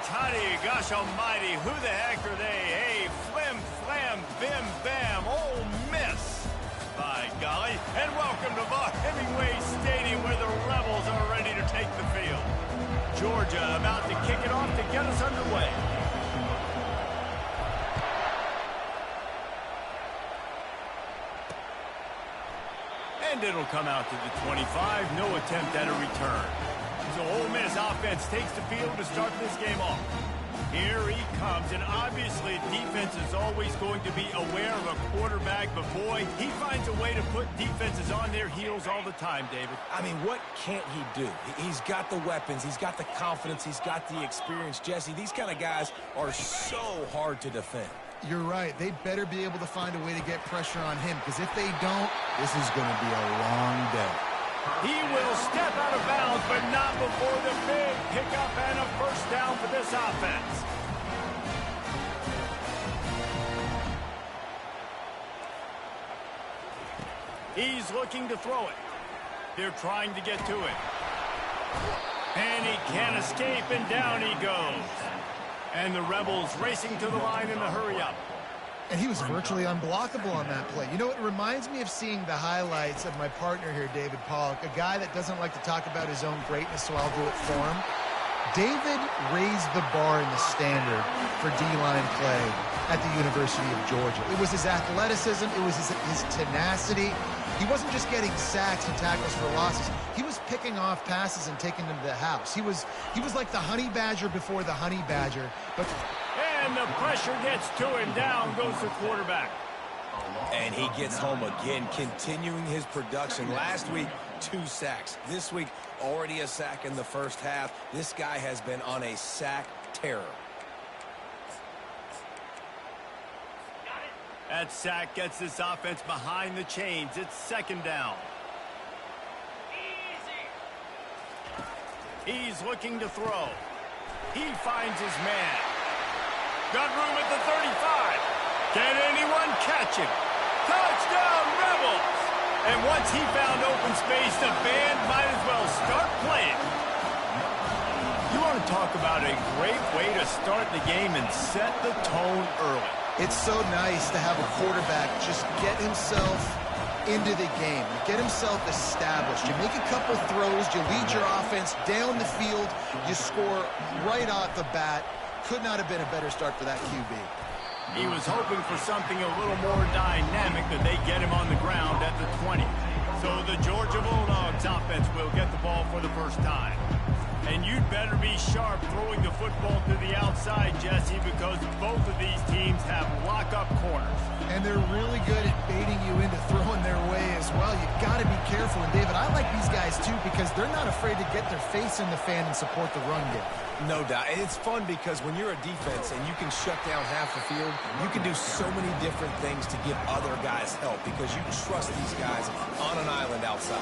tiny, gosh almighty, who the heck are they? Hey, flim, flam, bim, bam, Ole Miss. By golly, and welcome to Vaught-Hemingway Stadium where the Rebels are ready to take the field. Georgia about to kick it off to get us underway. And it'll come out to the 25, no attempt at a return. So Ole Miss offense takes the field to start this game off. Here he comes, and obviously defense is always going to be aware of a quarterback, but boy, he finds a way to put defenses on their heels all the time, David. I mean, what can't he do? He's got the weapons, he's got the confidence, he's got the experience. Jesse, these kind of guys are so hard to defend. You're right. They better be able to find a way to get pressure on him, because if they don't, this is going to be a long day. He will step out of bounds, but not before the big pickup and a first down for this offense. He's looking to throw it. They're trying to get to it. And he can't escape, and down he goes. And the Rebels racing to the line in the hurry-up. And he was virtually unblockable on that play. You know, it reminds me of seeing the highlights of my partner here, David Pollock, a guy that doesn't like to talk about his own greatness, so I'll do it for him. David raised the bar in the standard for D-line play at the University of Georgia. It was his athleticism. It was his tenacity. He wasn't just getting sacks and tackles for losses. He was picking off passes and taking them to the house. He was like the honey badger before the honey badger. And the pressure gets to him. Down goes the quarterback. And he gets home again, continuing his production. Last week, 2 sacks. This week, already a sack in the first half. This guy has been on a sack terror. That sack gets this offense behind the chains. It's second down. He's looking to throw. He finds his man. Got room at the 35. Can anyone catch him? Touchdown, Rebels! And once he found open space, the band might as well start playing. You want to talk about a great way to start the game and set the tone early. It's so nice to have a quarterback just get himself into the game, get himself established. You make a couple throws, you lead your offense down the field, you score right off the bat. Could not have been a better start for that QB. He was hoping for something a little more dynamic, but they get him on the ground at the 20. So the Georgia Bulldogs offense will get the ball for the first time. And you'd better be sharp throwing the football to the outside, Jesse, because both of these teams have lock-up corners. And they're really good at baiting you into throwing their way as well. You've got to be careful. And, David, I like these guys, too, because they're not afraid to get their face in the fan and support the run game. No doubt. And it's fun because when you're a defense and you can shut down half the field, you can do so many different things to give other guys help because you trust these guys on an island outside.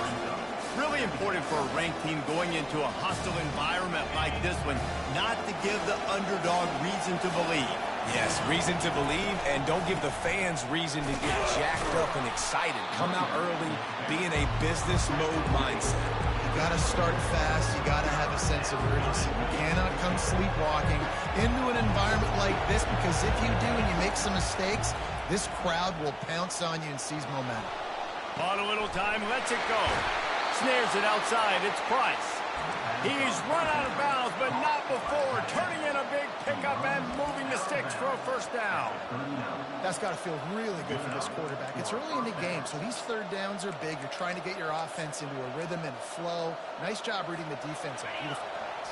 Really important for a ranked team going into a hostile environment like this one, not to give the underdog reason to believe. Yes, reason to believe, and don't give the fans reason to get jacked up and excited. Come out early, be in a business mode mindset. You got to start fast. You got to have a sense of urgency. You cannot come sleepwalking into an environment like this, because if you do and you make some mistakes, this crowd will pounce on you and seize momentum. On a little time, lets it go. Snares it outside. It's Price. He's run out of bounds, but not before turning in a big pickup and moving the sticks for a first down. That's got to feel really good for this quarterback. It's early in the game, so these third downs are big. You're trying to get your offense into a rhythm and a flow. Nice job reading the defense. A beautiful pass.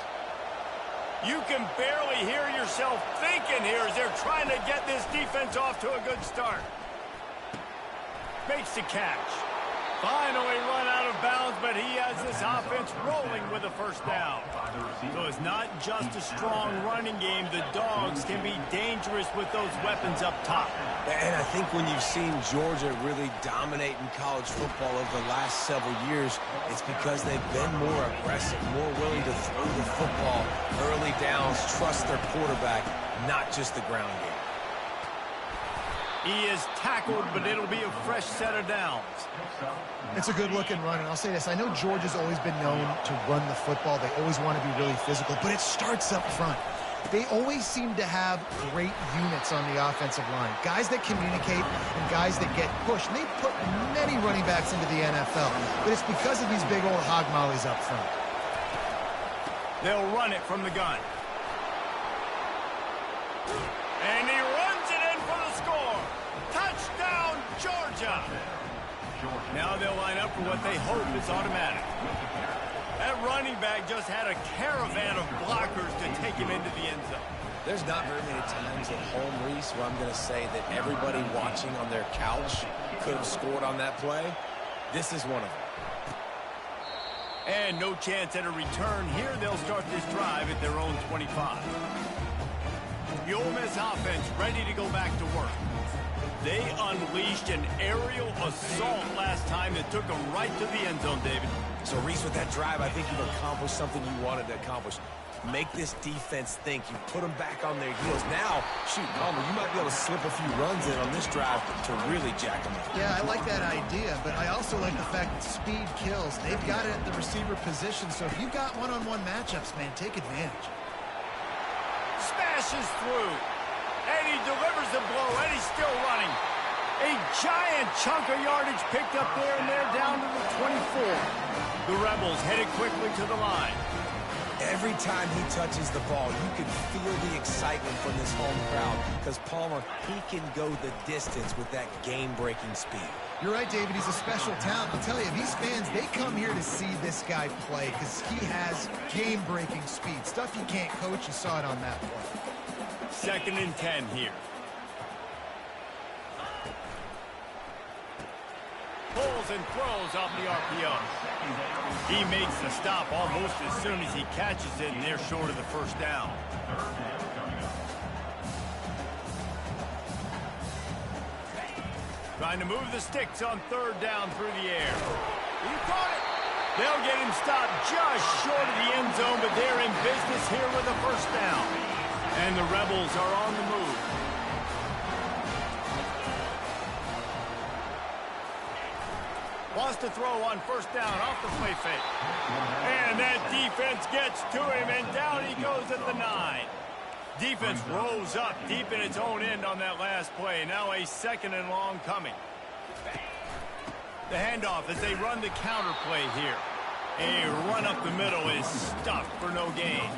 You can barely hear yourself thinking here as they're trying to get this defense off to a good start. Makes the catch. Finally run out of bounds, but he has this offense rolling with a first down. So it's not just a strong running game. The Dogs can be dangerous with those weapons up top. And I think when you've seen Georgia really dominate in college football over the last several years, it's because they've been more aggressive, more willing to throw the football, early downs, trust their quarterback, not just the ground game. He is tackled, but it'll be a fresh set of downs. It's a good-looking run, and I'll say this. I know Georgia's always been known to run the football. They always want to be really physical, but it starts up front. they always seem to have great units on the offensive line. Guys that communicate and guys that get pushed. And they put many running backs into the NFL, but it's because of these big old hog mollies up front. They'll run it from the gun. And he runs it in for the score. Touchdown, Georgia. Now they'll line up for what they hope is automatic. That running back just had a caravan of blockers to take him into the end zone. There's not very many times at home, Reese, where I'm going to say that everybody watching on their couch could have scored on that play. This is one of them. And no chance at a return here. They'll start this drive at their own 25. The Ole Miss offense ready to go back to work. They unleashed an aerial assault last time that took them right to the end zone, David. So, Reese, with that drive, I think you've accomplished something you wanted to accomplish. Make this defense think. You put them back on their heels. Now, shoot, Palmer, you might be able to slip a few runs in on this drive to really jack them up. Yeah, I like that idea, but I also like the fact that speed kills. They've got it at the receiver position, so if you've got one-on-one matchups, man, take advantage. Smashes through, and he delivers the blow, and he's still running. A giant chunk of yardage picked up there, and they're down to the 24. The Rebels headed quickly to the line. Every time he touches the ball, you can feel the excitement from this home crowd because Palmer, he can go the distance with that game-breaking speed. You're right, David. He's a special talent. I'll tell you, these fans, they come here to see this guy play because he has game-breaking speed. Stuff you can't coach. You saw it on that play. 2nd and 10 here. Pulls and throws off the RPO. He makes the stop almost as soon as he catches it, and they're short of the first down. Trying to move the sticks on 3rd down through the air. He caught it. They'll get him stopped just short of the end zone, but they're in business here with a first down. And the Rebels are on the move. Wants to throw on 1st down off the play fake. And that defense gets to him, and down he goes at the 9. Defense rolls up deep in its own end on that last play. Now a 2nd and long coming. The handoff as they run the counter play here. A run up the middle is stuffed for no gain.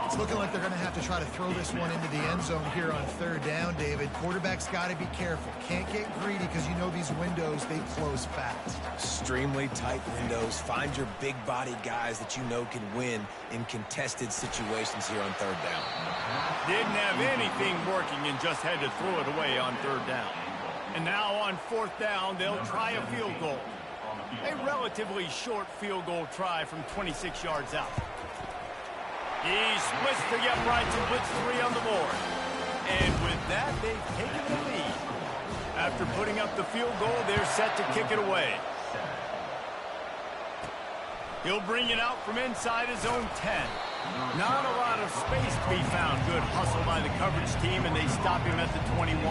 It's looking like they're going to have to try to throw this one into the end zone here on 3rd down, David. Quarterback's got to be careful. Can't get greedy because you know these windows, they close fast. Extremely tight windows. Find your big body guys that you know can win in contested situations here on 3rd down. Didn't have anything working and just had to throw it away on 3rd down. And now on 4th down, they'll try a field goal. A relatively short field goal try from 26 yards out. He splits the uprights and puts 3 on the board. And with that, they've taken the lead. After putting up the field goal, they're set to kick it away. He'll bring it out from inside his own 10. Not a lot of space to be found. Good hustle by the coverage team, and they stop him at the 21.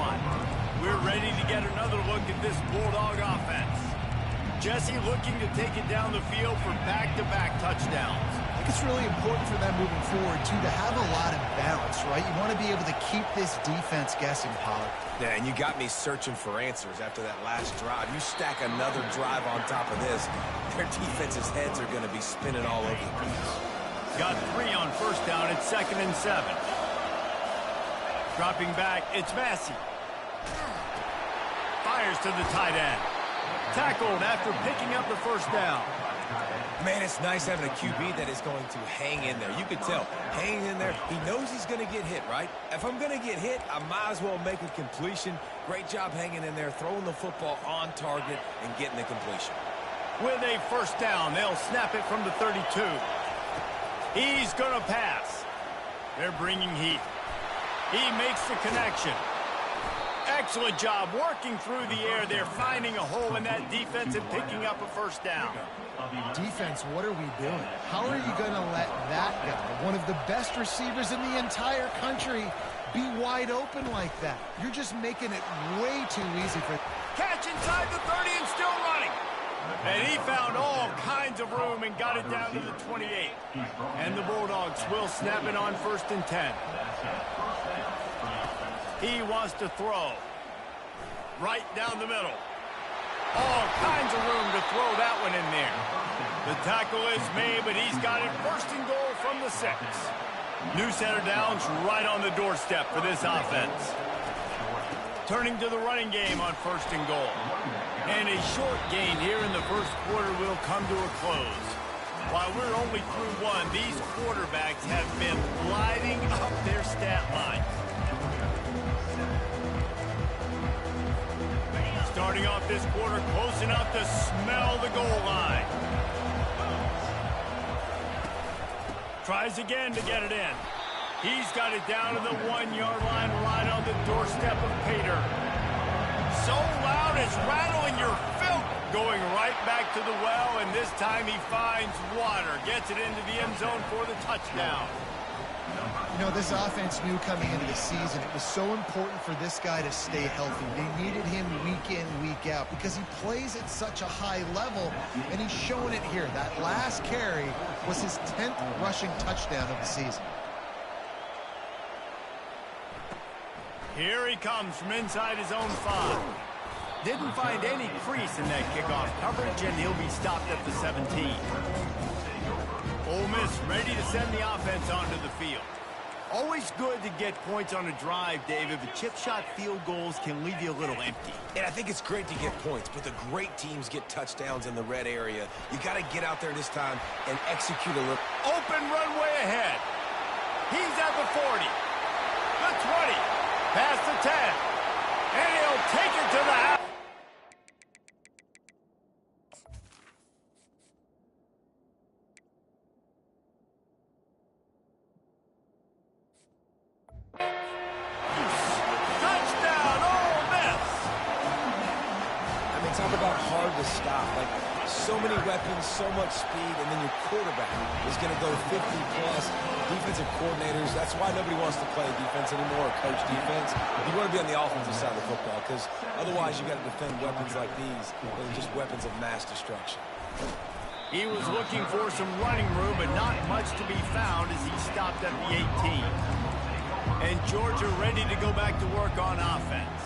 We're ready to get another look at this Bulldog offense. Jesse looking to take it down the field for back-to-back touchdowns. I think it's really important for them moving forward, too, to have a lot of balance, right? You want to be able to keep this defense guessing, Pollard. Yeah, and you got me searching for answers after that last drive. You stack another drive on top of this, their defense's heads are going to be spinning all over the place. Got 3 on 1st down at 2nd and 7. Dropping back, it's Massey. Fires to the tight end. Tackled after picking up the 1st down. Man, it's nice having a QB that is going to hang in there. You can tell, hanging in there, he knows he's going to get hit, right? If I'm going to get hit, I might as well make a completion. Great job hanging in there, throwing the football on target and getting the completion. With a 1st down, they'll snap it from the 32. He's going to pass. They're bringing heat. He makes the connection. Excellent job working through the air. They're finding a hole in that defense and picking up a 1st down. Defense, what are we doing? How are you going to let that guy, one of the best receivers in the entire country, be wide open like that? You're just making it way too easy for... Catch inside the 30 and still running. And he found all kinds gains of room and got it down to the 28. And the Bulldogs will snap it on 1st and 10. He wants to throw. Right down the middle. All kinds of room to throw that one in there. The tackle is made, but he's got it 1st and goal from the 6. New center downs right on the doorstep for this offense. Turning to the running game on 1st and goal. And a short gain here in the 1st quarter will come to a close. While we're only through one, these quarterbacks have been lighting up their stat line. Starting off this quarter close enough to smell the goal line. Tries again to get it in. He's got it down to the 1-yard line right on the doorstep of Pater. So loud it's rattling your filth. Going right back to the well, and this time he finds water. Gets it into the end zone for the touchdown. You know, this offense knew coming into the season it was so important for this guy to stay healthy. They needed him week in, week out because he plays at such a high level, and he's showing it here. That last carry was his 10th rushing touchdown of the season. Here he comes from inside his own 5. Didn't find any crease in that kickoff coverage, and he'll be stopped at the 17. Ole Miss ready to send the offense onto the field. Always good to get points on a drive, David, but chip shot field goals can leave you a little empty. And I think it's great to get points, but the great teams get touchdowns in the red area. You got to get out there this time and execute a little. Open runway ahead. He's at the 40, the 20. Past the 10, and he'll take it to the house. Touchdown, Ole Miss! I mean, talk about hard to stop. Like, so many weapons, so much speed, and then your quarterback is going to go 50-plus. Defensive coordinators, that's why nobody wants to play defense anymore or coach defense. You want to be on the offensive side of the football because otherwise you got to defend weapons like these. They're just weapons of mass destruction. He was looking for some running room, but not much to be found as he stopped at the 18. And Georgia ready to go back to work on offense.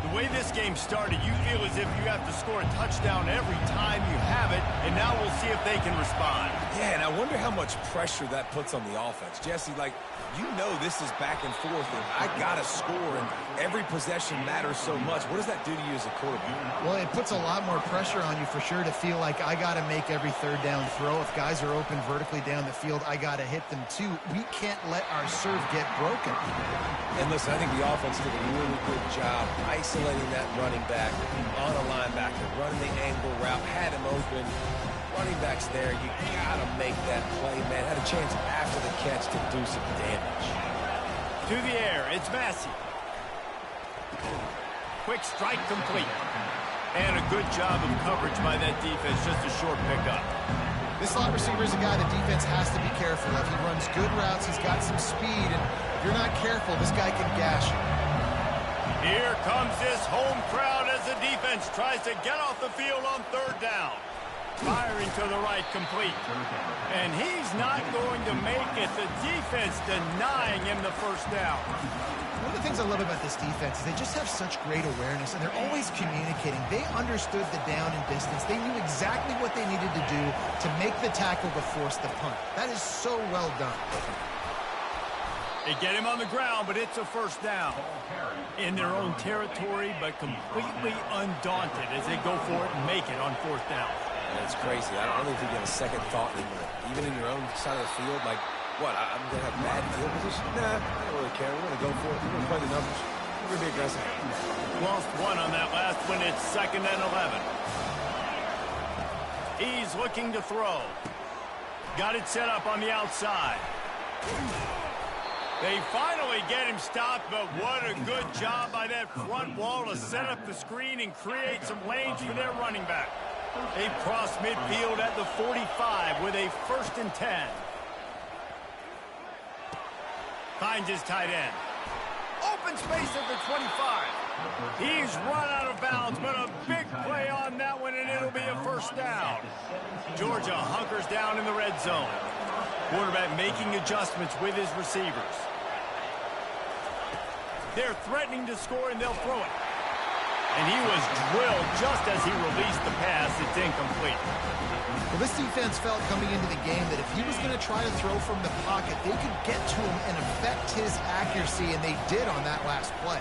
The way this game started, you feel as if you have to score a touchdown every time you have it, and now we'll see if they can respond. Yeah, and I wonder how much pressure that puts on the offense. Jesse, like, you know this is back and forth, and I got to score, and every possession matters so much. What does that do to you as a quarterback? Well, it puts a lot more pressure on you for sure to feel like I got to make every 3rd down throw. If guys are open vertically down the field, I got to hit them too. We can't let our serve get broken. And listen, I think the offense did a really good job isolating that running back on a linebacker, running the angle route, had him open. Running back's there. You got to make that play, man. Had a chance after the catch to do some damage. To the air, it's Massey. Quick strike complete. And a good job of coverage by that defense, just a short pickup. This slot receiver is a guy the defense has to be careful of. He runs good routes, he's got some speed, and if you're not careful, this guy can gash you. Here comes this home crowd as the defense tries to get off the field on 3rd down. Firing to the right, complete. And he's not going to make it. The defense denying him the 1st down. One of the things I love about this defense is they just have such great awareness, and they're always communicating. They understood the down and distance. They knew exactly what they needed to do to make the tackle to force the punt. That is so well done. They get him on the ground, but it's a 1st down. In their own territory, but completely undaunted as they go for it and make it on 4th down. It's crazy. I don't really think you have a second thought anymore. Even in your own side of the field, like, what, I'm going to have bad field position? Nah, I don't really care. We're going to go for it. We're going to play the numbers. We're going to be aggressive. Lost one on that last one. It's 2nd and 11. He's looking to throw. Got it set up on the outside. They finally get him stopped, but what a good job by that front wall to set up the screen and create some lanes for their running back. They cross midfield at the 45 with a 1st and 10. Finds his tight end. Open space at the 25. He's run out of bounds, but a big play on that one, and it'll be a first down. Georgia hunkers down in the red zone. Quarterback making adjustments with his receivers. They're threatening to score, and they'll throw it. And he was drilled just as he released the pass. It's incomplete. Well, this defense felt coming into the game that if he was going to try to throw from the pocket, they could get to him and affect his accuracy, and they did on that last play.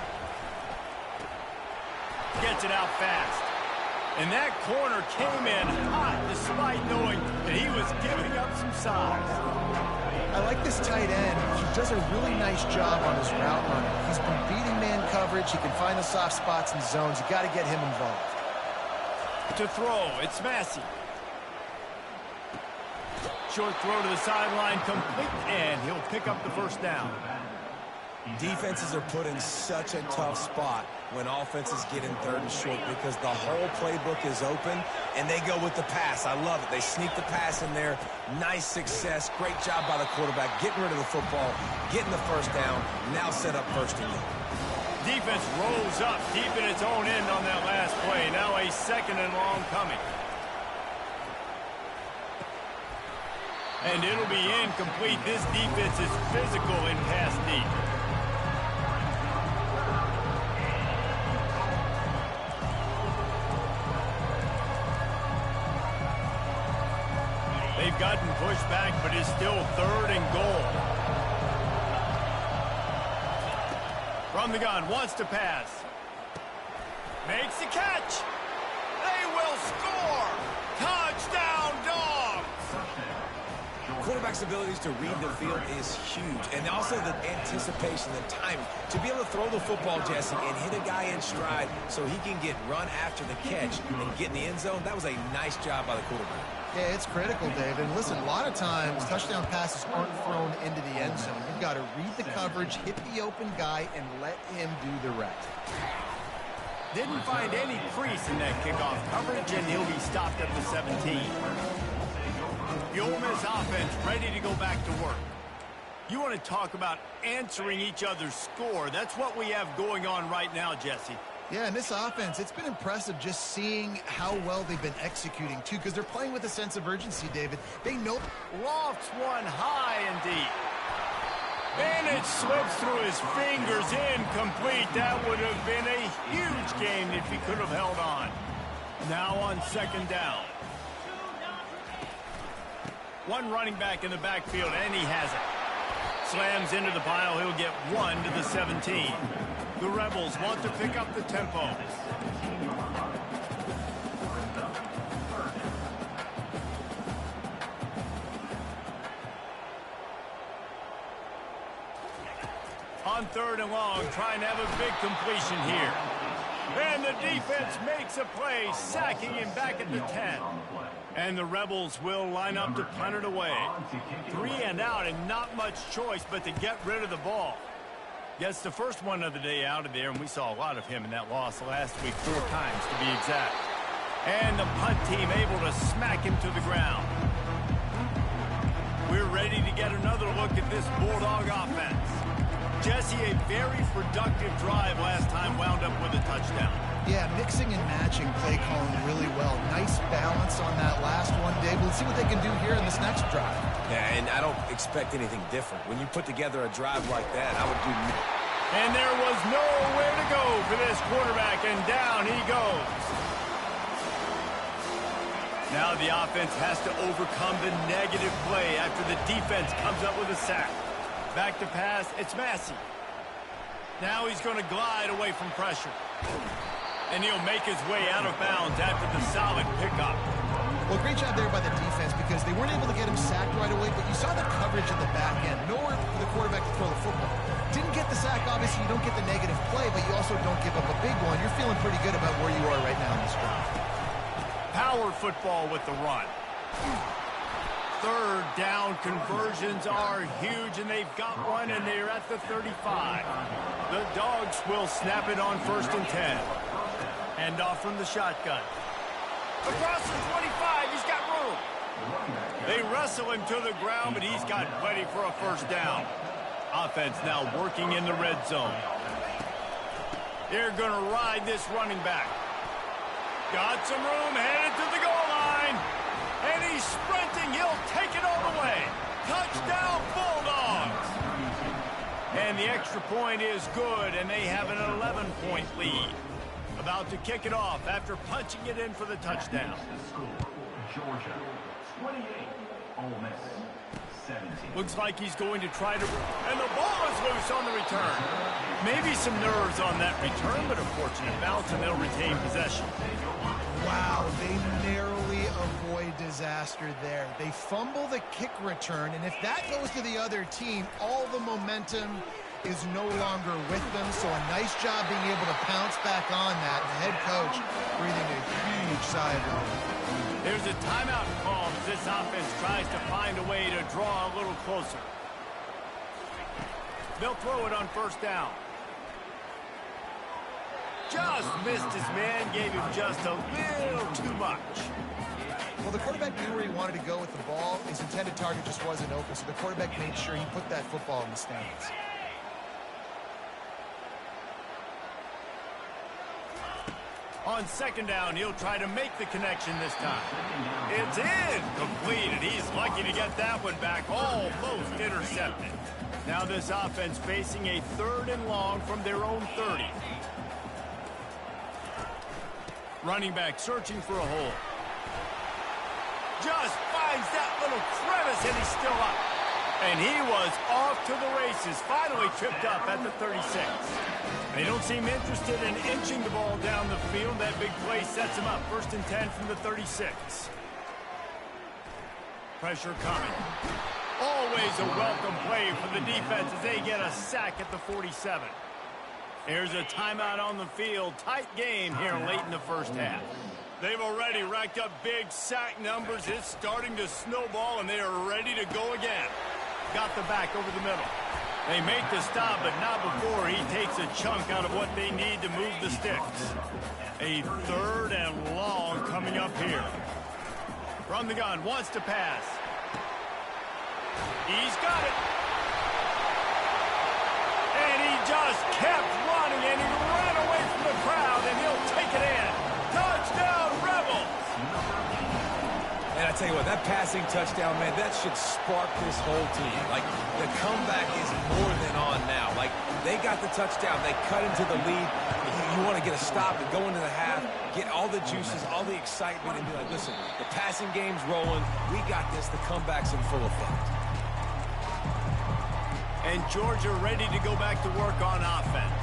Gets it out fast. And that corner came in hot despite knowing that he was giving up some size. I like this tight end. He does a really nice job on his route running. He's been beating man coverage. He can find the soft spots and zones. You got to get him involved. To throw, it's Massey. Short throw to the sideline, complete, and he'll pick up the first down. Defenses are put in such a tough spot when offenses get in third and short because the whole playbook is open, and they go with the pass. I love it. They sneak the pass in there. Nice success. Great job by the quarterback getting rid of the football, getting the first down, now set up first and goal. Defense rolls up deep in its own end on that last play. Now a second and long coming. And it'll be incomplete. This defense is physical in pass deep. They've gotten pushed back, but it's still third and goal. From the gun, wants to pass. Makes the catch. They will score. Touchdown, Dogs. Quarterback's abilities to read the field is huge, and also the anticipation, the timing. To be able to throw the football, Jesse, and hit a guy in stride so he can get run after the catch and get in the end zone, that was a nice job by the quarterback. Yeah, it's critical, Dave. And listen, a lot of times touchdown passes aren't thrown into the end zone. You've got to read the coverage, hit the open guy, and let him do the rest. Didn't find any crease in that kickoff coverage, and he'll be stopped at the 17. The Ole Miss offense ready to go back to work. You want to talk about answering each other's score. That's what we have going on right now, Jesse. Yeah, and this offense, it's been impressive just seeing how well they've been executing, too, because they're playing with a sense of urgency, David. They know. Lofts one high and deep. And it slips through his fingers, incomplete. That would have been a huge gain if he could have held on. Now on second down. One running back in the backfield, and he has it. Slams into the pile. He'll get one to the 17. The Rebels want to pick up the tempo. On third and long, trying to have a big completion here. And the defense makes a play, sacking him back at the 10. And the Rebels will line up to punt it away. 3 and out, and not much choice but to get rid of the ball. Gets the first one of the day out of there, and we saw a lot of him in that loss last week, 4 times to be exact. And the punt team able to smack him to the ground. We're ready to get another look at this Bulldog offense. Jesse, a very productive drive last time, wound up with a touchdown. Yeah, mixing and matching play calling really well. Nice balance on that last one, Dave. Let's see what they can do here in this next drive. Yeah, and I don't expect anything different. When you put together a drive like that, I would do. And there was nowhere to go for this quarterback, and down he goes. Now the offense has to overcome the negative play after the defense comes up with a sack. Back to pass, it's Massey. Now he's going to glide away from pressure. And he'll make his way out of bounds after the solid pickup. Well, great job there by the defense because they weren't able to get him sacked right away, but you saw the coverage at the back end. Nowhere for the quarterback to throw the football. Didn't get the sack, obviously. You don't get the negative play, but you also don't give up a big one. You're feeling pretty good about where you are right now in this drive. Power football with the run. Third down conversions are huge, and they've got one, and they're at the 35. The Dogs will snap it on 1st and 10. Hand off from the shotgun. Across the 25, he's got room. They wrestle him to the ground, but he's got plenty for a first down. Offense now working in the red zone. They're going to ride this running back. Got some room, headed to the goal line. And he's sprinting. He'll take it all the way. Touchdown, Bulldogs. And the extra point is good, and they have an 11-point lead. About to kick it off after punching it in for the touchdown. Georgia, 28, Ole Miss, 17. Looks like he's going to try to... And the ball is loose on the return. Maybe some nerves on that return, but a fortunate bounce, and they'll retain possession. Wow, they narrowly avoid disaster there. They fumble the kick return, and if that goes to the other team, all the momentum is no longer with them. So a nice job being able to pounce back on that. The head coach breathing a huge sigh of relief. There's a timeout call as this offense tries to find a way to draw a little closer. They'll throw it on first down. Just missed his man, gave him just a little too much. Well, the quarterback knew where he wanted to go with the ball. His intended target just wasn't open, so the quarterback made sure he put that football in the stands. On second down, he'll try to make the connection this time. It's incomplete, and he's lucky to get that one back, almost intercepted. Now this offense facing a 3rd and long from their own 30. Running back searching for a hole. Just finds that little crevice, and he's still up. And he was off to the races, finally tripped up at the 36. They don't seem interested in inching the ball down the field. That big play sets him up. 1st and 10 from the 36. Pressure coming. Always a welcome play for the defense as they get a sack at the 47. There's a timeout on the field. Tight game here late in the first half. They've already racked up big sack numbers. It's starting to snowball, and they are ready to go again. Got the back over the middle. They make the stop, but not before he takes a chunk out of what they need to move the sticks. A 3rd and long coming up here. From the gun, wants to pass. He's got it. And he just kept running, and he ran away from the crowd, and he'll take it in. Touchdown, Rebels! And I tell you what, that passing touchdown, man, that should spark this whole team. Like, the comeback is more than on now. Like, they got the touchdown. They cut into the lead. You want to get a stop and go into the half, get all the juices, all the excitement, and be like, listen, the passing game's rolling. We got this. The comeback's in full effect. And Georgia ready to go back to work on offense.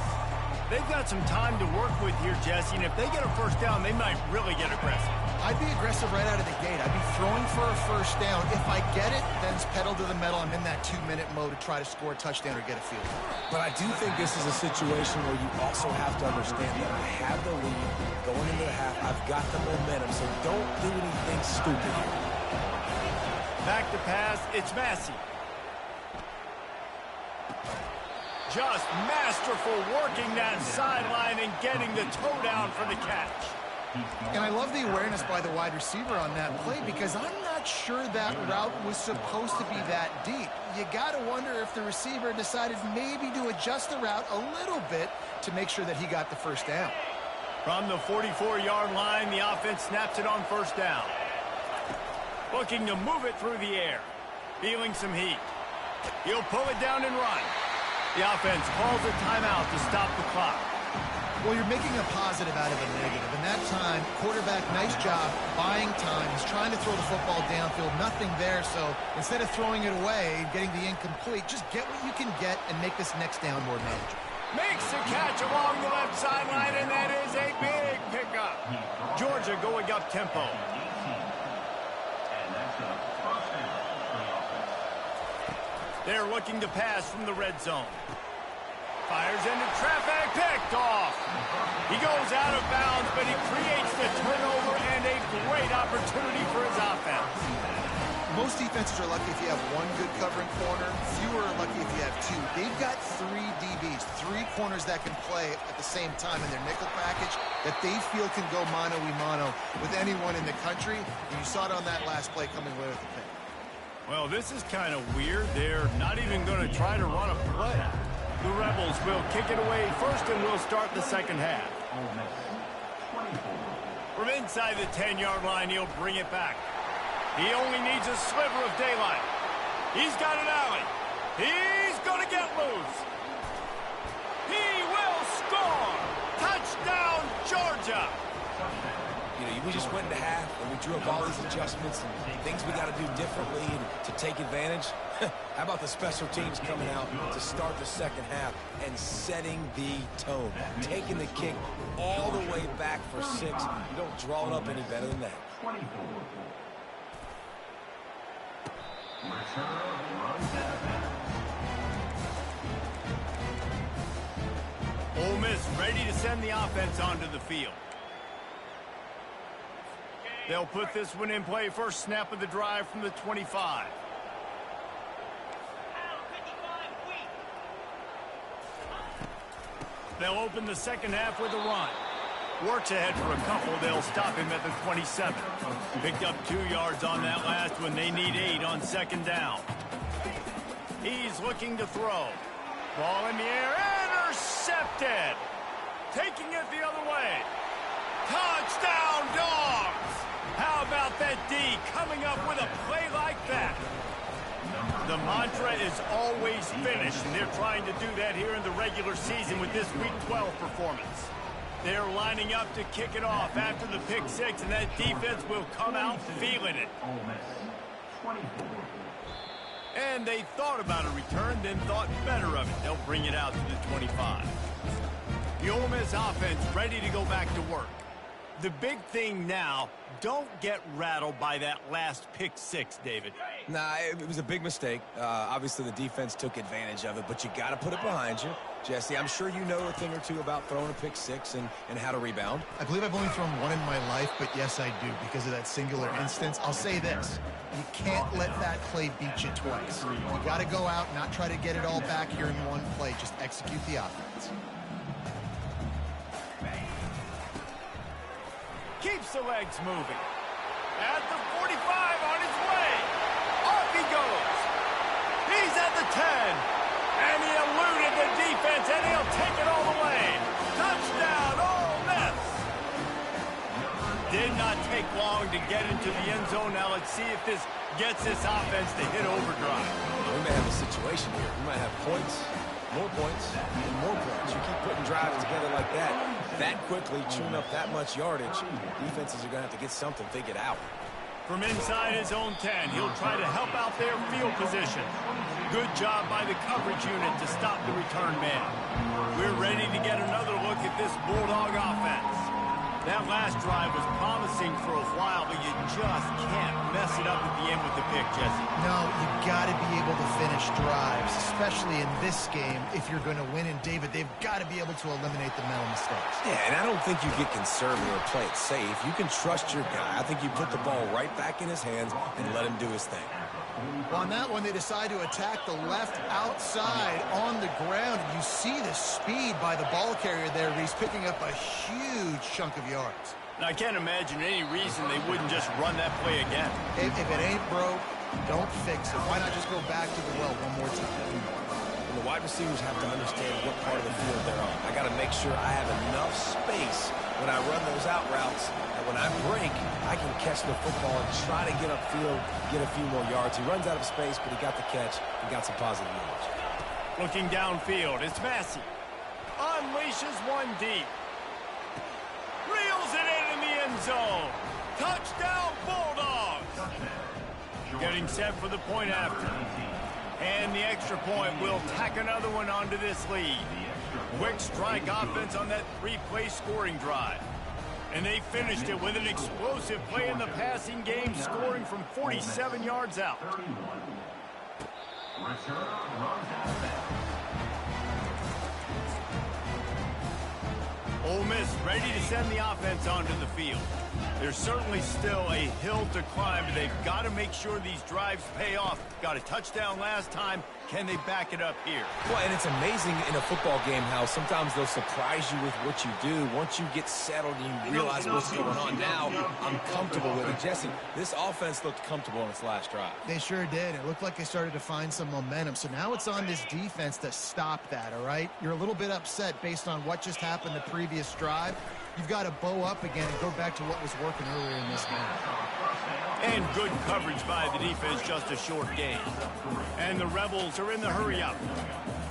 They've got some time to work with here, Jesse, and if they get a first down, they might really get aggressive. I'd be aggressive right out of the gate. I'd be throwing for a first down. If I get it, then it's pedal to the metal. I'm in that 2-minute mode to try to score a touchdown or get a field goal. But I do think this is a situation where you also have to understand that I have the lead going into the half. I've got the momentum, so don't do anything stupid here. Back to pass, it's Massey. Just masterful working that sideline and getting the toe down for the catch. And I love the awareness by the wide receiver on that play because I'm not sure that route was supposed to be that deep. You got to wonder if the receiver decided maybe to adjust the route a little bit to make sure that he got the first down. From the 44-yard line, the offense snaps it on first down. Looking to move it through the air. Feeling some heat. He'll pull it down and run. The offense calls a timeout to stop the clock. Well, you're making a positive out of a negative. And that time, quarterback, nice job, buying time. He's trying to throw the football downfield. Nothing there, so instead of throwing it away and getting the incomplete, just get what you can get and make this next down more manageable. Makes the catch along the left sideline, and that is a big pickup. Georgia going up tempo. They're looking to pass from the red zone. Fires into traffic, picked off. He goes out of bounds, but he creates the turnover and a great opportunity for his offense. Most defenses are lucky if you have one good covering corner. Fewer are lucky if you have two. They've got 3 DBs, 3 corners that can play at the same time in their nickel package that they feel can go mano-a-mano with anyone in the country. And you saw it on that last play coming away with the pick. Well, this is kind of weird. They're not even going to try to run a play. The Rebels will kick it away first, and we'll start the second half. Ole Miss 24. From inside the 10-yard line, he'll bring it back. He only needs a sliver of daylight. He's got an alley. He's going to get loose. He will score. Touchdown, Georgia. You know, we just went into half, and we drew up all these adjustments and things we got to do differently and to take advantage. How about the special teams coming out to start the second half and setting the tone, taking the kick all the way back for 6. You don't draw it up any better than that. 24. Return runs out of bounds. Ole Miss ready to send the offense onto the field. They'll put this one in play first snap of the drive from the 25. They'll open the second half with a run. Works ahead for a couple. They'll stop him at the 27. Picked up 2 yards on that last one. They need 8 on second down. He's looking to throw. Ball in the air. Intercepted. Taking it the other way. Touchdown, Dogs. How about that D coming up with a play like that? The mantra is always finish, and they're trying to do that here in the regular season with this Week 12 performance. They're lining up to kick it off after the pick 6, and that defense will come out feeling it. Ole Miss 24. And they thought about a return, then thought better of it. They'll bring it out to the 25. The Ole Miss offense ready to go back to work. The big thing now, don't get rattled by that last pick 6, David. Nah, it was a big mistake. Obviously, the defense took advantage of it, but you got to put it behind you. Jesse, I'm sure you know a thing or two about throwing a pick 6 and how to rebound. I believe I've only thrown one in my life, but yes, I do because of that singular instance. I'll say this. You can't let that play beat you twice. You got to go out, not try to get it all back here in one play. Just execute the offense. Keeps the legs moving. At the 45, on his way. Off he goes. He's at the 10. And he eluded the defense, and he'll take it all the way. Touchdown, Ole Miss. Did not take long to get into the end zone. Now let's see if this gets this offense to hit overdrive. We may have a situation here. We might have points, and more points. You keep putting drives together like that quickly, chewing up that much yardage, defenses are going to have to get something figured out. From inside his own 10, he'll try to help out their field position. Good job by the coverage unit to stop the return man. We're ready to get another look at this Bulldog offense. That last drive was promising for a while, but you just can't mess it up at the end with the pick, Jesse. No, you've got to be able to finish drives, especially in this game. If you're going to win, and David, they've got to be able to eliminate the mental mistakes. Yeah, and I don't think you get conservative or play it safe. You can trust your guy. I think you put the ball right back in his hands and let him do his thing. On that one, they decide to attack the left outside on the ground. You see the speed by the ball carrier there. He's picking up a huge chunk of yards. I can't imagine any reason they wouldn't just run that play again. If it ain't broke, don't fix it. Why not just go back to the well one more time? And the wide receivers have to understand what part of the field they're on. I got to make sure I have enough space when I run those out routes, and when I break, I can catch the football and try to get upfield, get a few more yards. He runs out of space, but he got the catch and got some positive yards. Looking downfield, it's Massey. Unleashes one deep. Reels it in the end zone. Touchdown, Bulldogs. Getting set for the point after. And the extra point will tack another one onto this lead. Quick strike offense on that 3-play scoring drive. And they finished it with an explosive play in the passing game, scoring from 47 yards out. Ole Miss ready to send the offense onto the field. There's certainly still a hill to climb, but they've got to make sure these drives pay off. Got a touchdown last time. Can they back it up here? Well, and it's amazing in a football game how sometimes they'll surprise you with what you do. Once you get settled and you realize what's going on, now I'm comfortable with it. Jesse, this offense looked comfortable on its last drive. They sure did. It looked like they started to find some momentum. So now it's on this defense to stop that, all right? You're a little bit upset based on what just happened the previous drive. You've got to bow up again and go back to what was working earlier in this game. And good coverage by the defense, just a short gain. And the Rebels are in the hurry-up.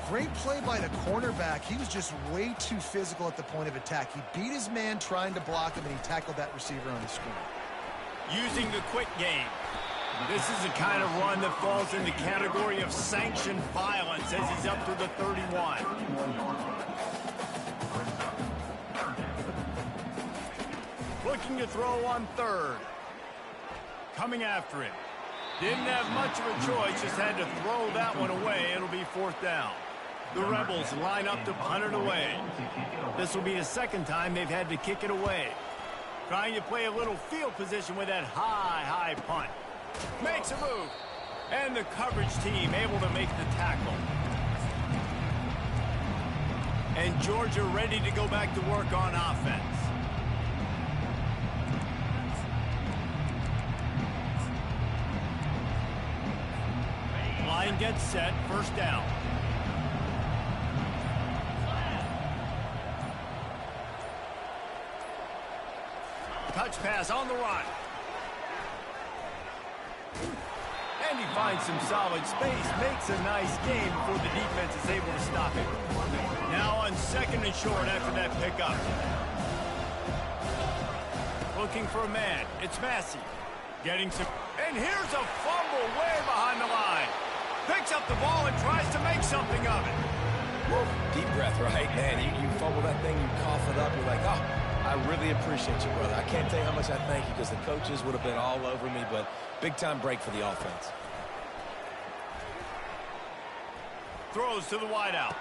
Great play by the cornerback. He was just way too physical at the point of attack. He beat his man trying to block him, and he tackled that receiver on the screen. Using the quick game. This is the kind of run that falls in the category of sanctioned violence as he's up to the 31. Looking to throw on third. Coming after it. Didn't have much of a choice, just had to throw that one away. It'll be fourth down. The Rebels line up to punt it away. This will be the second time they've had to kick it away. Trying to play a little field position with that high punt. Makes a move. And the coverage team able to make the tackle. And Georgia ready to go back to work on offense. Line gets set, first down. Touch pass on the run. And he finds some solid space, makes a nice game before the defense is able to stop it. Now on second and short after that pickup. Looking for a man, it's Massey. Getting some, and here's a fumble way behind the line. Picks up the ball and tries to make something of it. Woo. Deep breath, right? Man, you fumble that thing, you cough it up, you're like, oh, I really appreciate you, brother. I can't tell you how much I thank you because the coaches would have been all over me, but big-time break for the offense. Throws to the wideout.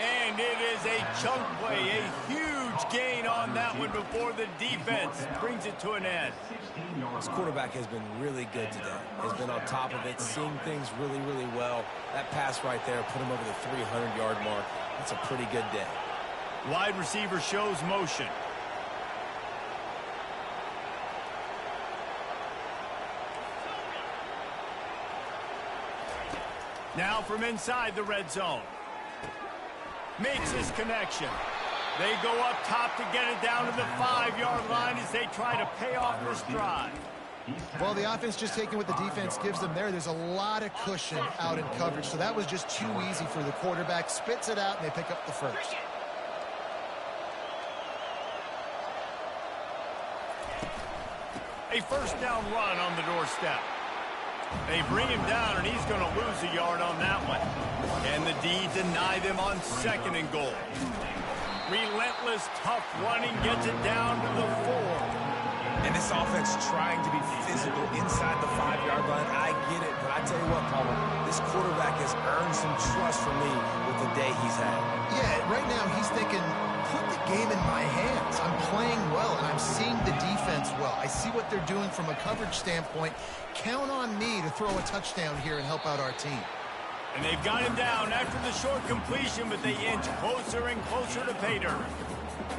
And it is a chunk play, a huge gain on that one before the defense brings it to an end. This quarterback has been really good today. Has been on top of it, seeing things really, really well. That pass right there put him over the 300-yard mark. That's a pretty good day. Wide receiver shows motion. Now from inside the red zone. Makes his connection. They go up top to get it down to the 5-yard line as they try to pay off this drive. Well, the offense just taking what the defense gives them there. There's a lot of cushion out in coverage, so that was just too easy for the quarterback. Spits it out, and they pick up the first. A first down run on the doorstep. They bring him down, and he's going to lose a yard on that one. And the D deny them on second and goal. Relentless, tough running gets it down to the 4. And this offense trying to be physical inside the 5-yard line. I get it, but I tell you what, Palmer, this quarterback has earned some trust from me with the day he's had. Yeah, right now he's thinking, put the game in my hands. I'm playing well, and I'm seeing the defense well. I see what they're doing from a coverage standpoint. Count on me to throw a touchdown here and help out our team. And they've got him down after the short completion, but they inch closer and closer to pay dirt.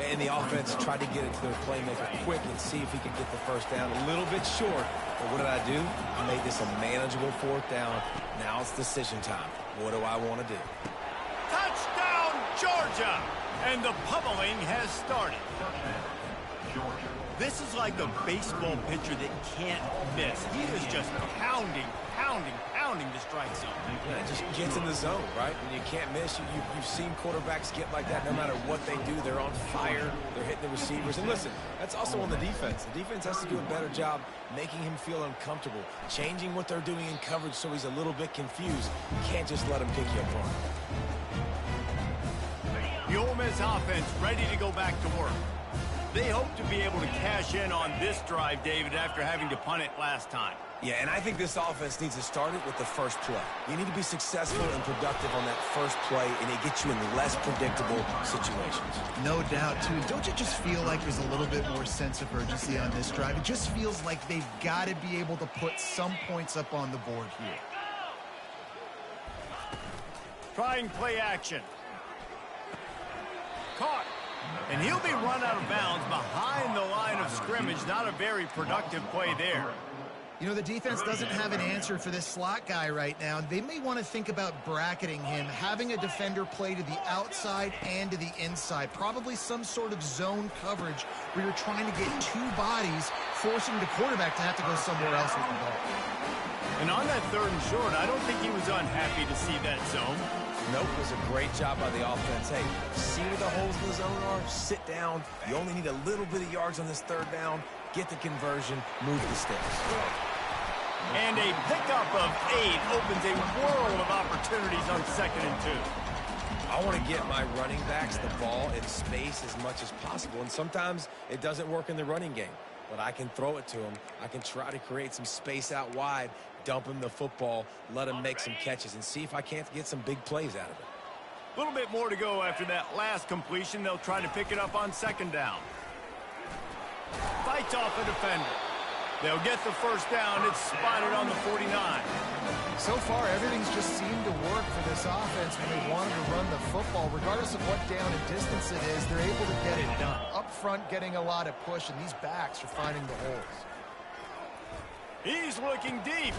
And the offense tried to get it to their playmaker quick and see if he could get the first down. A little bit short, but what did I do? I made this a manageable fourth down. Now it's decision time. What do I want to do? Touchdown, Georgia! And the pummeling has started. This is like a baseball pitcher that can't miss. He is just pounding the strike zone. Yeah, it just gets in the zone, right? When you can't miss, you've seen quarterbacks get like that no matter what they do. They're on fire. They're hitting the receivers. And listen, that's also on the defense. The defense has to do a better job making him feel uncomfortable, changing what they're doing in coverage so he's a little bit confused. You can't just let him pick you apart. The Ole Miss offense ready to go back to work. They hope to be able to cash in on this drive, David, after having to punt it last time. Yeah, and I think this offense needs to start it with the first play. You need to be successful and productive on that first play, and it gets you in less predictable situations. No doubt, too. Don't you just feel like there's a little bit more sense of urgency on this drive? It just feels like they've got to be able to put some points up on the board here. Trying play action. Caught. And he'll be run out of bounds behind the line of scrimmage. Not a very productive play there. You know, the defense doesn't have an answer for this slot guy right now. They may want to think about bracketing him, having a defender play to the outside and to the inside. Probably some sort of zone coverage where you're trying to get two bodies, forcing the quarterback to have to go somewhere else with the ball. And on that 3rd and short, I don't think he was unhappy to see that zone. Nope, it was a great job by the offense. Hey, see where the holes in the zone are? Sit down. You only need a little bit of yards on this 3rd down. Get the conversion, move the sticks. And a pickup of 8 opens a world of opportunities on 2nd and 2. I want to get my running backs the ball in space as much as possible, and sometimes it doesn't work in the running game. But I can throw it to them. I can try to create some space out wide, dump him the football, let him make some catches, and see if I can't get some big plays out of it. A little bit more to go after that last completion. They'll try to pick it up on 2nd down. Fights off a defender. They'll get the first down. It's spotted on the 49. So far, everything's just seemed to work for this offense when they wanted to run the football. Regardless of what down and distance it is, they're able to get it done. Up front, getting a lot of push, and these backs are finding the holes. He's looking deep.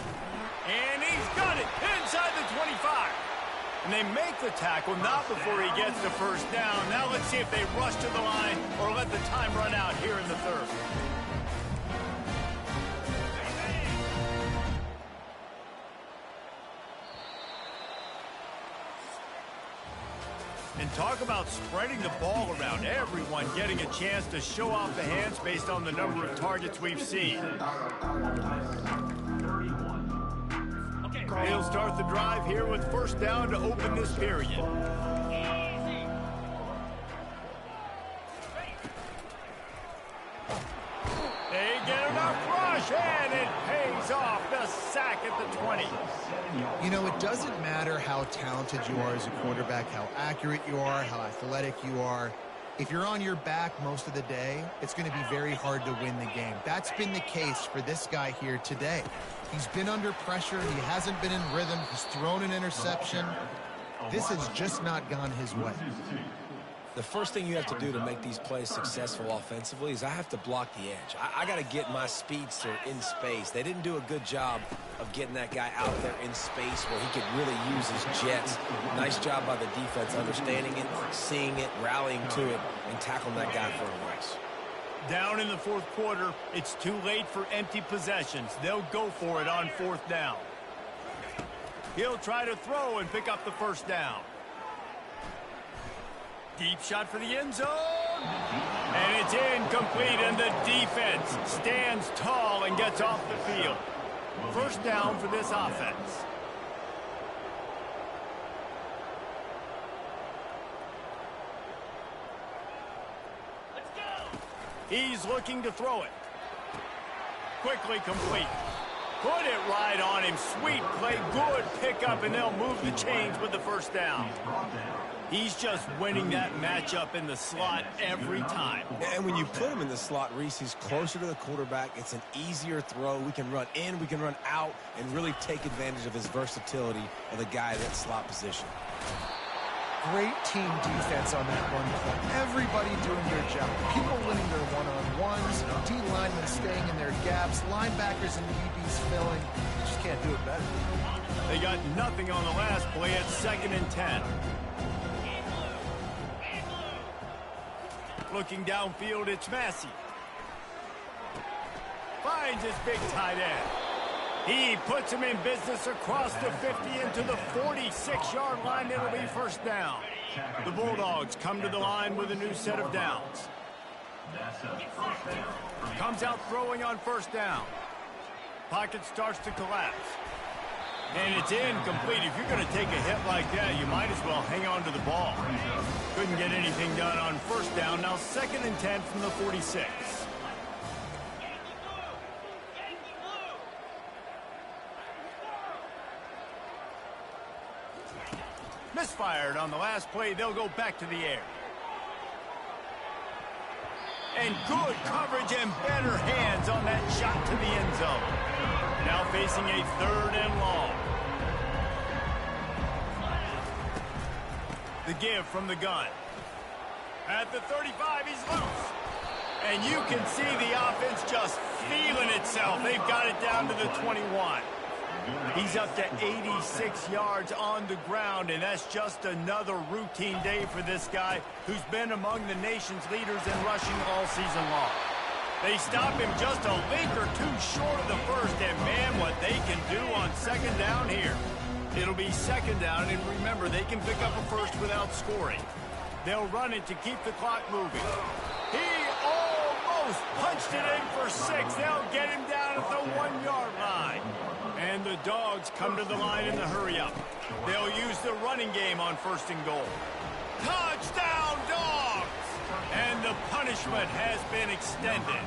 And he's got it inside the 25. And they make the tackle, not before he gets the first down. Now let's see if they rush to the line or let the time run out here in the 3rd. And talk about spreading the ball around. Everyone getting a chance to show off the hands based on the number of targets we've seen. He'll start the drive here with first down to open this period. They get enough rush, and it pays off. The sack at the 20. You know, it doesn't matter how talented you are as a quarterback, how accurate you are, how athletic you are. If you're on your back most of the day, it's going to be very hard to win the game. That's been the case for this guy here today. He's been under pressure. He hasn't been in rhythm. He's thrown an interception. This has just not gone his way. The first thing you have to do to make these plays successful offensively is I have to block the edge. I got to get my speedster in space. They didn't do a good job of getting that guy out there in space where he could really use his jets. Nice job by the defense understanding it, seeing it, rallying to it, and tackling that guy for a loss. Down in the 4th quarter, it's too late for empty possessions. They'll go for it on 4th down. He'll try to throw and pick up the first down. Deep shot for the end zone. And it's incomplete, and the defense stands tall and gets off the field. First down for this offense. Let's go. He's looking to throw it. Quickly complete. Put it right on him. Sweet play, good pickup, and they'll move the chains with the first down. He's just winning that matchup in the slot every time. And when you put him in the slot, Reese, he's closer to the quarterback. It's an easier throw. We can run in, we can run out, and really take advantage of his versatility of the guy in that slot position. Great team defense on that run play. Everybody doing their job. People winning their one-on-ones, D-linemen staying in their gaps, linebackers and DBs filling. You just can't do it better. They got nothing on the last play at 2nd and 10. Looking downfield, it's Massey. Finds his big tight end. He puts him in business across the 50 into the 46-yard line. It'll be first down. The Bulldogs come to the line with a new set of downs. Comes out throwing on first down. Pocket starts to collapse. And it's incomplete. If you're going to take a hit like that, you might as well hang on to the ball. Couldn't get anything done on first down. Now 2nd and 10 from the 46. Misfired on the last play. They'll go back to the air. And good coverage and better hands on that shot to the end zone. Now facing a 3rd and long. The give from the gun. At the 35, he's loose. And you can see the offense just feeling itself. They've got it down to the 21. He's up to 86 yards on the ground, and that's just another routine day for this guy who's been among the nation's leaders in rushing all season long. They stop him just a link or two short of the first, and man, what they can do on 2nd down here. It'll be 2nd down, and remember, they can pick up a first without scoring. They'll run it to keep the clock moving. He almost punched it in for 6. They'll get him down at the 1-yard line. And the Dogs come to the line in the hurry-up. They'll use the running game on 1st and goal. Touchdown, Dogs! And the punishment has been extended.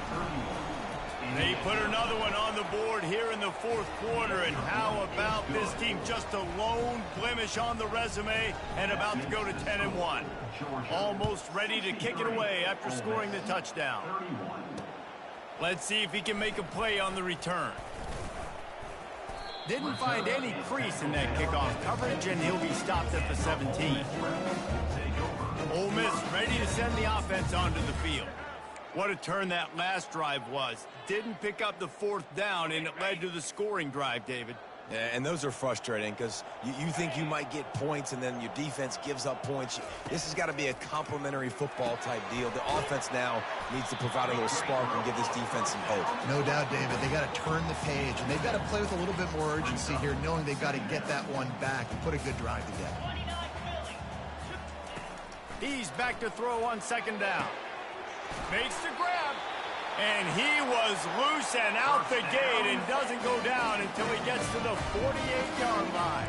They put another one on the board here in the 4th quarter, and how about this team? Just a lone blemish on the resume and about to go to 10-1. Almost ready to kick it away after scoring the touchdown. Let's see if he can make a play on the return. Didn't find any crease in that kickoff coverage, and he'll be stopped at the 17. Ole Miss ready to send the offense onto the field. What a turn that last drive was. Didn't pick up the 4th down, and it led to the scoring drive, David. Yeah, and those are frustrating because you think you might get points and then your defense gives up points. This has got to be a complementary football type deal. The offense now needs to provide a little spark and give this defense some hope. No doubt, David. They got to turn the page, and they've got to play with a little bit more urgency here, knowing they've got to get that one back and put a good drive together. He's back to throw on 2nd down. Makes the grab. And he was loose and out the gate and doesn't go down until he gets to the 48-yard line.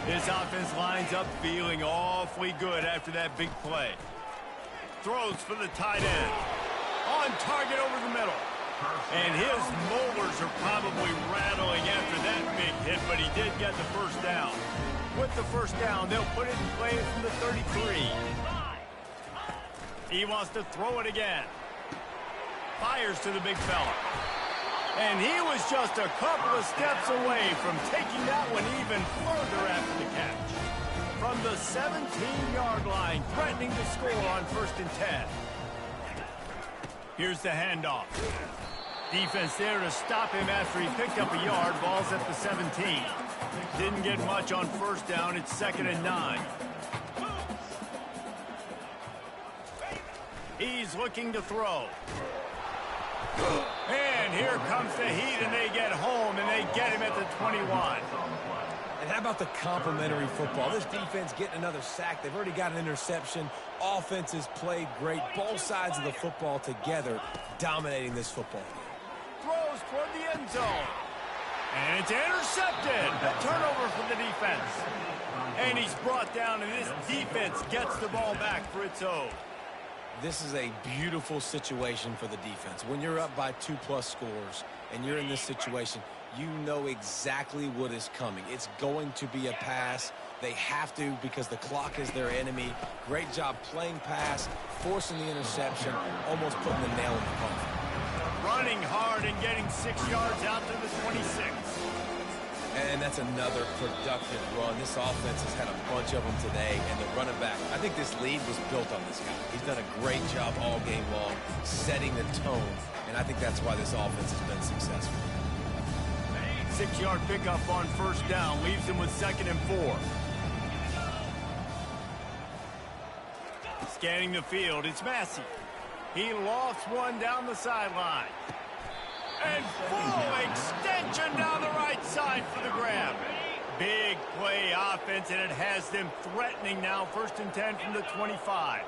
This offense lines up feeling awfully good after that big play. Throws for the tight end. On target over the middle. And his molars are probably rattling after that big hit, but he did get the 1st down. With the 1st down, they'll put it in play from the 33. He wants to throw it again. Fires to the big fella. And he was just a couple of steps away from taking that one even further after the catch. From the 17-yard line, threatening to score on 1st and 10. Here's the handoff. Defense there to stop him after he picked up a yard. Ball's at the 17. Didn't get much on 1st down. It's 2nd and 9. He's looking to throw. And here comes the heat, and they get home, and they get him at the 21. And how about the complementary football? This defense getting another sack. They've already got an interception. Offense has played great. Both sides of the football together dominating this football game. Throws toward the end zone. And it's intercepted. A turnover for the defense. And he's brought down, and this defense gets the ball back for its own. This is a beautiful situation for the defense. When you're up by 2+ scores and you're in this situation, you know exactly what is coming. It's going to be a pass. They have to because the clock is their enemy. Great job playing pass, forcing the interception, almost putting the nail in the coffin. Running hard and getting 6 yards out to the 26. And that's another productive run. This offense has had a bunch of them today, and the running back, I think this lead was built on this guy. He's done a great job all game long, setting the tone, and I think that's why this offense has been successful. 6-yard pickup on 1st down leaves him with 2nd and 4. Scanning the field, it's Massey. He lofts one down the sideline. And full extension down the right side for the grab. Big play offense, and it has them threatening now. 1st and 10 from the 25.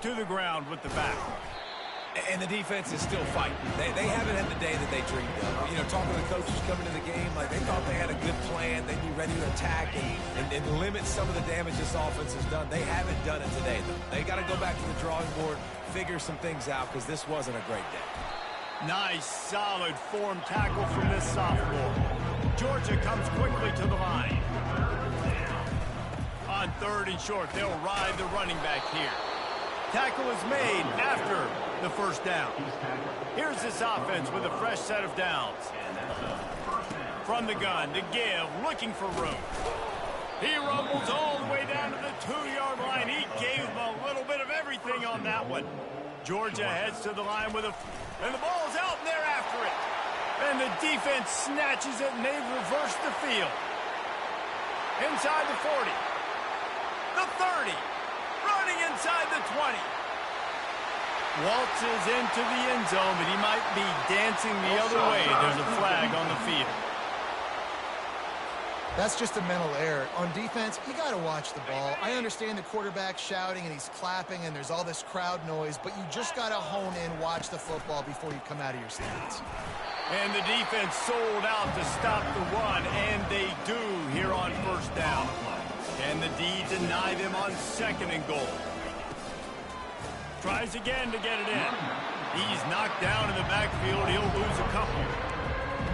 To the ground with the back. And the defense is still fighting. They haven't had the day that they dreamed of. you know, talking to the coaches coming to the game, like they thought they had a good plan. They'd be ready to attack and limit some of the damage this offense has done. They haven't done it today, though. They got to go back to the drawing board, figure some things out, because this wasn't a great day. Nice, solid form tackle from this sophomore. Georgia comes quickly to the line. On 3rd and short, they'll ride the running back here. Tackle is made after the first down. Here's this offense with a fresh set of downs. From the gun to give, looking for room. He rumbles all the way down to the 2-yard line. He gave them a little bit of everything on that one. Georgia heads to the line with and the ball's out and they're after it. And the defense snatches it and they've reversed the field. Inside the 40. The 30. Running inside the 20. Waltzes into the end zone, but he might be dancing the other way. There's a flag on the field. That's just a mental error. On defense, you got to watch the ball. I understand the quarterback shouting and he's clapping and there's all this crowd noise, but you just got to hone in, watch the football before you come out of your stance. And the defense sold out to stop the run, and they do here on first down. And the D deny them on 2nd and goal. Tries again to get it in. He's knocked down in the backfield. He'll lose a couple.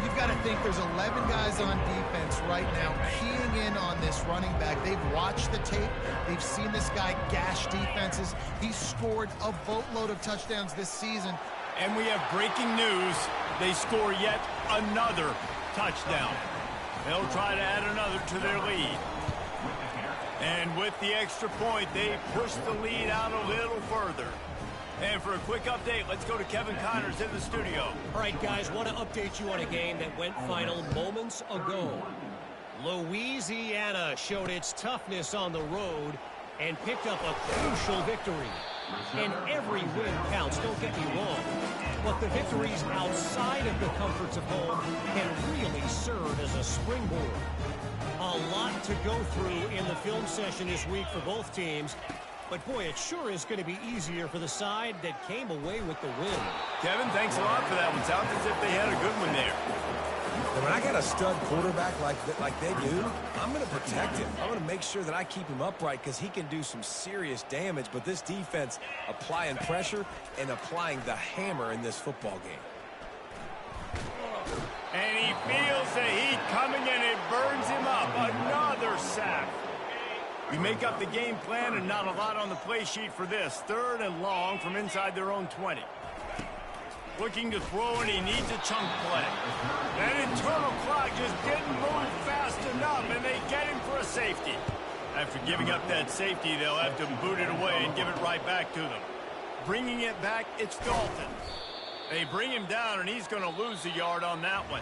You've got to think there's 11 guys on defense right now keying in on this running back. They've watched the tape. They've seen this guy gash defenses. He's scored a boatload of touchdowns this season. And we have breaking news. They score yet another touchdown. They'll try to add another to their lead. And with the extra point, they push the lead out a little further. And for a quick update, let's go to Kevin Connors in the studio. All right, guys, want to update you on a game that went final moments ago. Louisiana showed its toughness on the road and picked up a crucial victory. And every win counts, don't get me wrong. But the victories outside of the comforts of home can really serve as a springboard. A lot to go through in the film session this week for both teams. But, boy, it sure is going to be easier for the side that came away with the win. Kevin, thanks a lot for that one. Sounds as if they had a good one there. And when I got a stud quarterback like they do, I'm going to protect him. I'm going to make sure that I keep him upright because he can do some serious damage. But this defense applying pressure and applying the hammer in this football game. And he feels the heat coming and it burns him up. Another sack. We make up the game plan and not a lot on the play sheet for this. 3rd and long from inside their own 20. Looking to throw and he needs a chunk play. That internal clock just didn't move fast enough and they get him for a safety. After giving up that safety, they'll have to boot it away and give it right back to them. Bringing it back, it's Dalton. They bring him down and he's going to lose a yard on that one.